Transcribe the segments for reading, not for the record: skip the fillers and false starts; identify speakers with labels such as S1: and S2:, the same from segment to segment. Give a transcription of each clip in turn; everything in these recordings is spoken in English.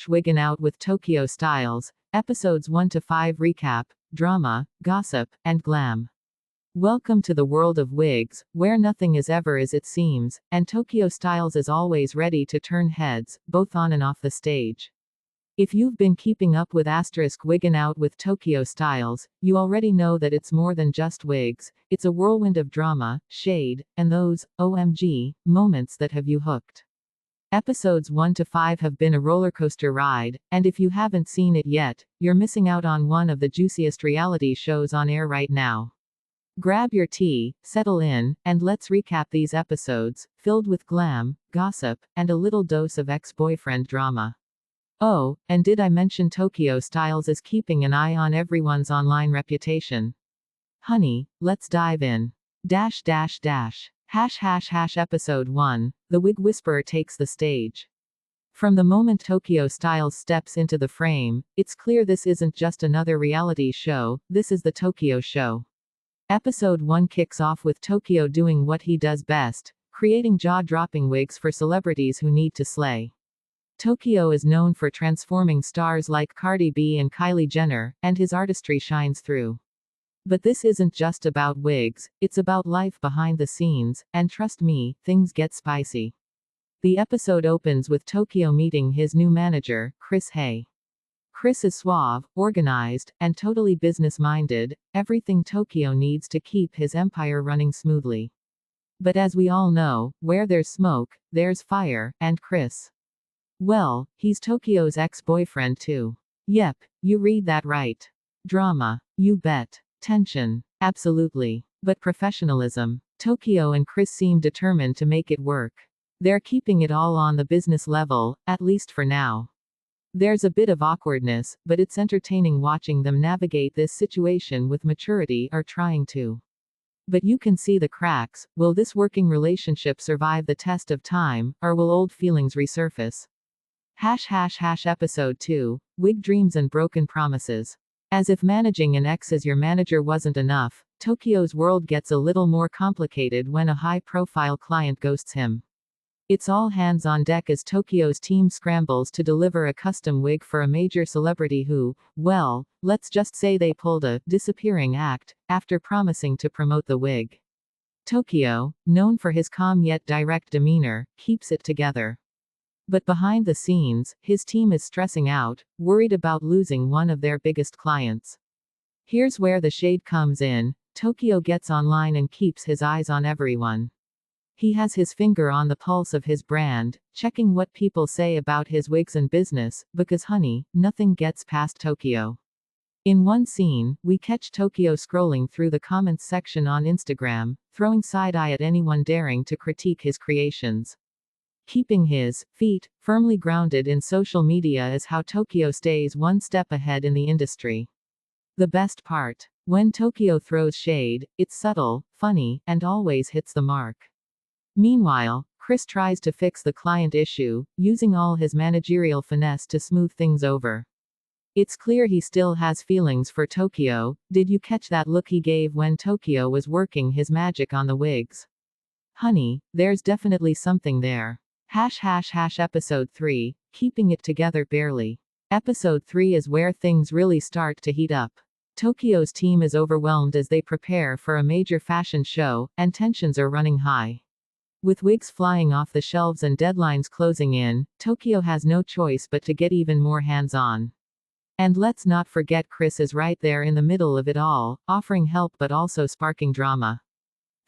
S1: Wiggin Out with Tokyo Stylez, episodes 1 to 5 recap, drama, gossip, and glam. Welcome to the world of wigs, where nothing is ever as it seems, and Tokyo Stylez is always ready to turn heads, both on and off the stage. If you've been keeping up with Wiggin Out with Tokyo Stylez, you already know that it's more than just wigs, it's a whirlwind of drama, shade, and those, OMG, moments that have you hooked. Episodes 1 to 5 have been a rollercoaster ride, and if you haven't seen it yet, you're missing out on one of the juiciest reality shows on air right now. Grab your tea, settle in, and let's recap these episodes, filled with glam, gossip, and a little dose of ex-boyfriend drama. Oh, and did I mention Tokyo Stylez is keeping an eye on everyone's online reputation? Honey, let's dive in. Episode 1, The Wig Whisperer takes the stage. From the moment Tokyo Stylez steps into the frame, it's clear this isn't just another reality show, this is the Tokyo show. Episode 1 kicks off with Tokyo doing what he does best, creating jaw-dropping wigs for celebrities who need to slay. Tokyo is known for transforming stars like Cardi B and Kylie Jenner, and his artistry shines through. But this isn't just about wigs, it's about life behind the scenes, and trust me, things get spicy. The episode opens with Tokyo meeting his new manager, Chris Hay. Chris is suave, organized, and totally business-minded, everything Tokyo needs to keep his empire running smoothly. But as we all know, where there's smoke, there's fire, and Chris, well, he's Tokyo's ex-boyfriend too. Yep, you read that right. Drama, you bet. Tension, absolutely. But professionalism. Tokyo and Chris seem determined to make it work. They're keeping it all on the business level, at least for now. There's a bit of awkwardness, but it's entertaining watching them navigate this situation with maturity, or trying to. But you can see the cracks. Will this working relationship survive the test of time, or will old feelings resurface? Episode 2, Wig Dreams and Broken Promises. As if managing an ex as your manager wasn't enough, Tokyo's world gets a little more complicated when a high-profile client ghosts him. It's all hands on deck as Tokyo's team scrambles to deliver a custom wig for a major celebrity who, well, let's just say they pulled a disappearing act after promising to promote the wig. Tokyo, known for his calm yet direct demeanor, keeps it together. But behind the scenes, his team is stressing out, worried about losing one of their biggest clients. Here's where the shade comes in. Tokyo gets online and keeps his eyes on everyone. He has his finger on the pulse of his brand, checking what people say about his wigs and business, because honey, nothing gets past Tokyo. In one scene, we catch Tokyo scrolling through the comments section on Instagram, throwing side-eye at anyone daring to critique his creations. Keeping his feet firmly grounded in social media is how Tokyo stays one step ahead in the industry. The best part: when Tokyo throws shade, it's subtle, funny, and always hits the mark. Meanwhile, Chris tries to fix the client issue, using all his managerial finesse to smooth things over. It's clear he still has feelings for Tokyo. Did you catch that look he gave when Tokyo was working his magic on the wigs? Honey, there's definitely something there. Episode 3, Keeping It Together Barely. Episode 3 is where things really start to heat up. Tokyo's team is overwhelmed as they prepare for a major fashion show, and tensions are running high. With wigs flying off the shelves and deadlines closing in, Tokyo has no choice but to get even more hands-on. And let's not forget Chris is right there in the middle of it all, offering help but also sparking drama.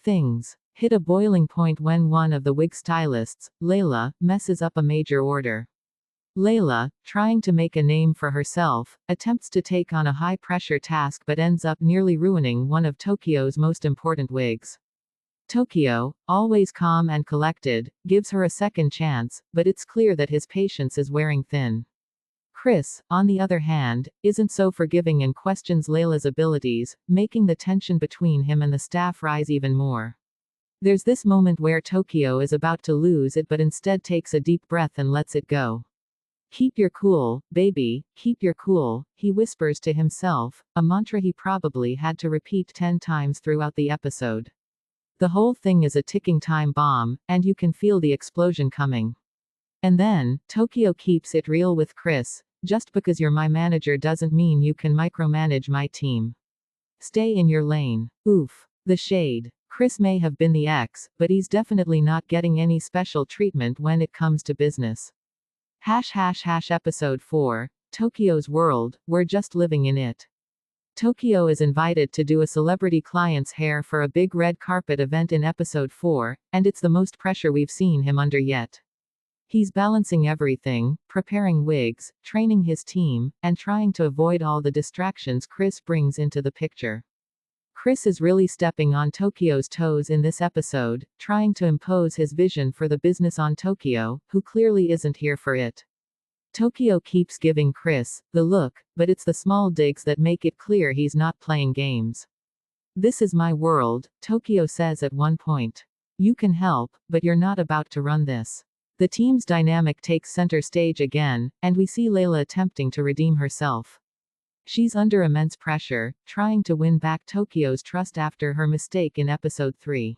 S1: Things hit a boiling point when one of the wig stylists, Layla, messes up a major order. Layla, trying to make a name for herself, attempts to take on a high-pressure task but ends up nearly ruining one of Tokyo's most important wigs. Tokyo, always calm and collected, gives her a second chance, but it's clear that his patience is wearing thin. Chris, on the other hand, isn't so forgiving and questions Layla's abilities, making the tension between him and the staff rise even more. There's this moment where Tokyo is about to lose it but instead takes a deep breath and lets it go. "Keep your cool, baby, keep your cool," he whispers to himself, a mantra he probably had to repeat 10 times throughout the episode. The whole thing is a ticking time bomb, and you can feel the explosion coming. And then, Tokyo keeps it real with Chris. Just because you're my manager doesn't mean you can micromanage my team. Stay in your lane. Oof. The shade. Chris may have been the ex, but he's definitely not getting any special treatment when it comes to business. Episode 4. Tokyo's World, we're just living in it. Tokyo is invited to do a celebrity client's hair for a big red carpet event in episode 4, and it's the most pressure we've seen him under yet. He's balancing everything, preparing wigs, training his team, and trying to avoid all the distractions Chris brings into the picture. Chris is really stepping on Tokyo's toes in this episode, trying to impose his vision for the business on Tokyo, who clearly isn't here for it. Tokyo keeps giving Chris the look, but it's the small digs that make it clear he's not playing games. "This is my world," Tokyo says at one point. "You can help, but you're not about to run this." The team's dynamic takes center stage again, and we see Layla attempting to redeem herself. She's under immense pressure, trying to win back Tokyo's trust after her mistake in episode 3.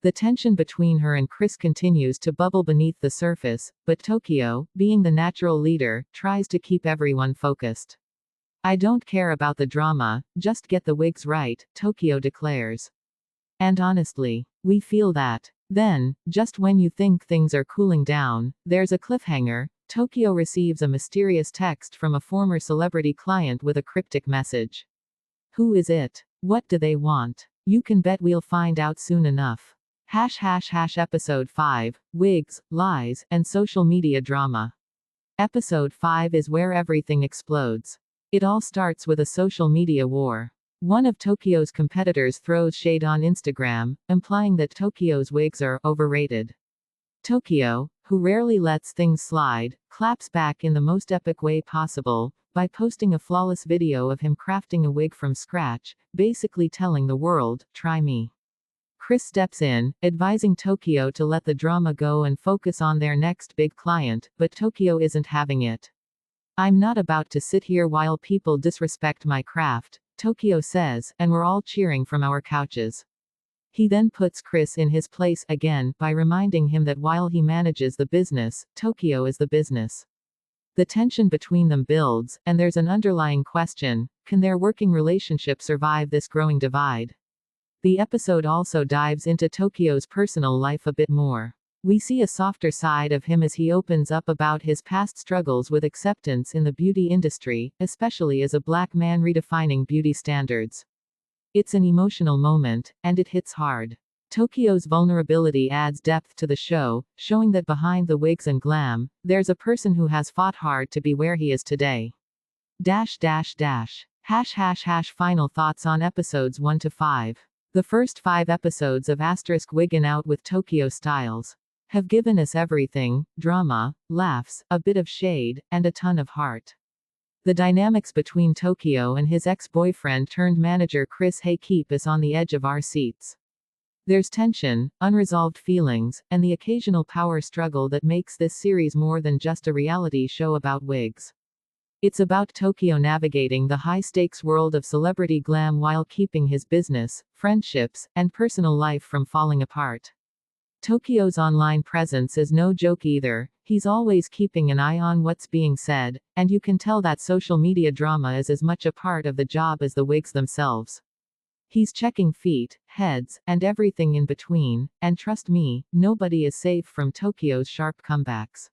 S1: The tension between her and Chris continues to bubble beneath the surface, but Tokyo, being the natural leader, tries to keep everyone focused. "I don't care about the drama, just get the wigs right," Tokyo declares. And honestly, we feel that. Then, just when you think things are cooling down, there's a cliffhanger. Tokyo receives a mysterious text from a former celebrity client with a cryptic message. Who is it? What do they want? You can bet we'll find out soon enough. Episode 5, Wigs, Lies, and Social Media Drama. Episode 5 is where everything explodes. It all starts with a social media war. One of Tokyo's competitors throws shade on Instagram, implying that Tokyo's wigs are overrated. Tokyo, who rarely lets things slide, claps back in the most epic way possible, by posting a flawless video of him crafting a wig from scratch, basically telling the world, "Try me." Chris steps in, advising Tokyo to let the drama go and focus on their next big client, but Tokyo isn't having it. "I'm not about to sit here while people disrespect my craft," Tokyo says, and we're all cheering from our couches. He then puts Chris in his place again by reminding him that while he manages the business, Tokyo is the business. The tension between them builds, and there's an underlying question: can their working relationship survive this growing divide? The episode also dives into Tokyo's personal life a bit more. We see a softer side of him as he opens up about his past struggles with acceptance in the beauty industry, especially as a black man redefining beauty standards. It's an emotional moment, and it hits hard. Tokyo's vulnerability adds depth to the show, showing that behind the wigs and glam, there's a person who has fought hard to be where he is today. Final thoughts on episodes 1 to 5. The first 5 episodes of Wiggin Out with Tokyo Stylez have given us everything: drama, laughs, a bit of shade, and a ton of heart. The dynamics between Tokyo and his ex-boyfriend turned manager Chris keep us on the edge of our seats. There's tension, unresolved feelings, and the occasional power struggle that makes this series more than just a reality show about wigs. It's about Tokyo navigating the high-stakes world of celebrity glam while keeping his business, friendships, and personal life from falling apart. Tokyo's online presence is no joke either. He's always keeping an eye on what's being said, and you can tell that social media drama is as much a part of the job as the wigs themselves. He's checking feet, heads, and everything in between, and trust me, nobody is safe from Tokyo's sharp comebacks.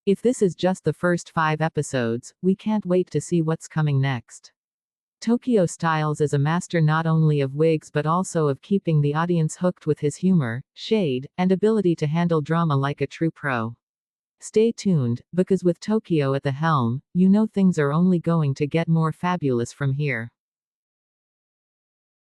S1: If this is just the first 5 episodes, we can't wait to see what's coming next. Tokyo Stylez is a master not only of wigs but also of keeping the audience hooked with his humor, shade, and ability to handle drama like a true pro. Stay tuned, because with Tokyo at the helm, you know things are only going to get more fabulous from here.